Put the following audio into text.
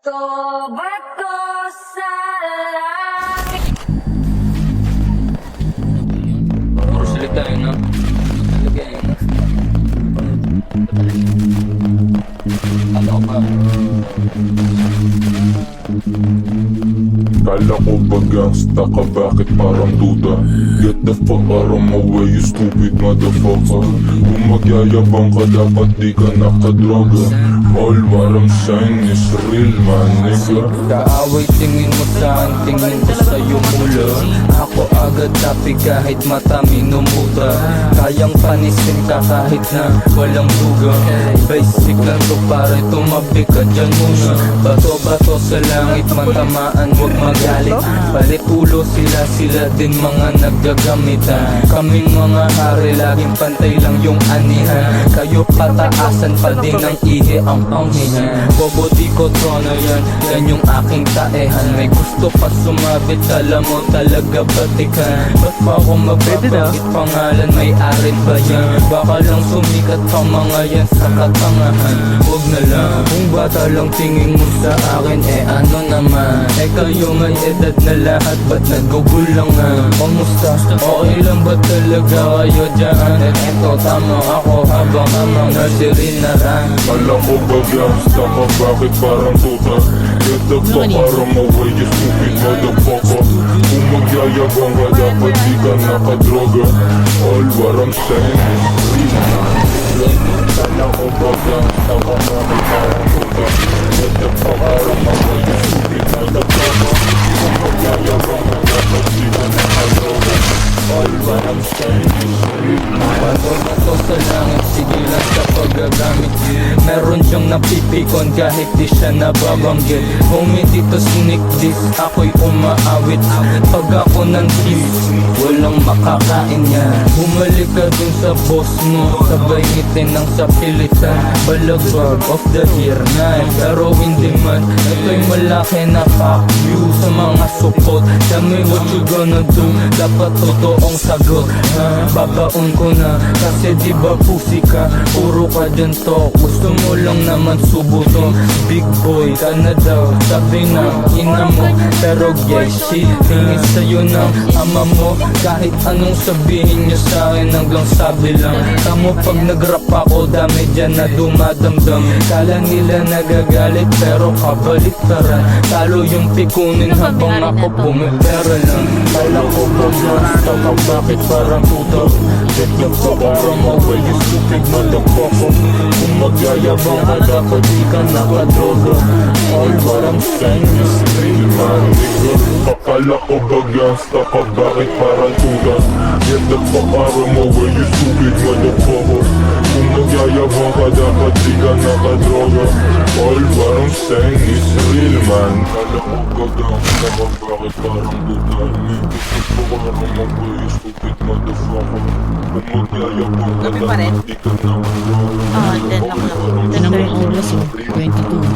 Bato sa langit. Puro salita yun, no? Talaga yun. Ano ba? Kala ko ba gangsta ka, bakit parang duda? Get the fuck out of my way, you stupid motherfucker. Kung magyayabang ka, dapat di ka nakadroga. All what I'm saying is real, man, nigga. Kaaway tingin mo saan, tingin ko sa'yo mula. Ako agad tapi kahit mata minumuta. Kayang panisin ka kahit na walang duga. Basic lang to pare, tumabi ka dyan muna. Bato-bato sa langit, matamaan huwag magalit. Palitulo sila din mga naggagamitan. Kaming mga hari, laging pantay lang yung anihan. Kayo pataasan pa din ng ihi ang panghihan. Bobo di ko trono yan, yan yung aking taehan. May gusto pa sumabit, alam mo talaga batikan. Ba't pa ako magbabakit pangalan, may arin ba yan? Baka lang sumikat pang mga yan sa katangahan. Huwag na lang, kung bata lang tingin mo sa akin, eh ano naman? Eh kayo may edad na lahat, ba't nagugulangan? Kamusta? Okay lang ba talaga kayo dyan? At eto tama ako habang amang nursery na ran. Kala ko ba gangsta ka, bakit parang tuta? Get the fuck out of my way, you stupid motherfucker. Kung magyayabang ka, dapat di ka nakadroga. All what I'm saying is real, man, nigga. Kala ko ba gangsta ka, bakit parang tuta? Get the fuck out of my way, you stupid motherfucker. Kung magyayabang ka, dapat di ka nakadroga. All what I'm saying is real, man. Bato-bato sa langit, sige lang sa paggagamit. Meron siyang napipikon kahit di siya nababanggit. Kung hindi to sneak diss, ako'y umaawit. Pag ako ng kiss, walang makakain niya. Bumalik ka dun sa boss mo, sabay ngitin ng sapilitan. Balagbag of the year na pero hindi man. Ito'y malaki na fuck you sa mga support. Tell me what you gonna do, dapat totoong sagot. Babaon ko na, kasi di ba pusi ka? Puro ka dyan to, gusto mo lang naman subo to. Big boy ka na daw, sabi na ina mo. Pero gay shit, tingin sa'yo ng ama mo. Kahit anong sabihin niya sa'kin, hanggang sabi lang. Tamo pag nag-rap ako, dami dyan na dumadamdam. Kala nila nagagalit, pero kabaliktaran. Talo yung pikunin habang ako pumipera lang. Kala ko ba gangsta ka, bakit parang tuta? Get the fuck out of my way, you stupid motherfucker. Kung magyayabang ka, dapat di ka nakadroga. All what I'm saying is real, man, nigga. Akala ko ba gangsta ka, bakit parang tuta? Get the fuck out of my way, you stupid motherfucker. Kung magyayabang ka, dapat di ka nakadroga. All what I'm saying is real, man. Akala ko ba gangsta ka, bakit parang tuta? Get the fuck out of my way, you stupid motherfucker. Kung magyayabang ka, Gabi pa rin? dapat di ka nakadroga. Ah, 10 o'clock. 10 o'clock. 22.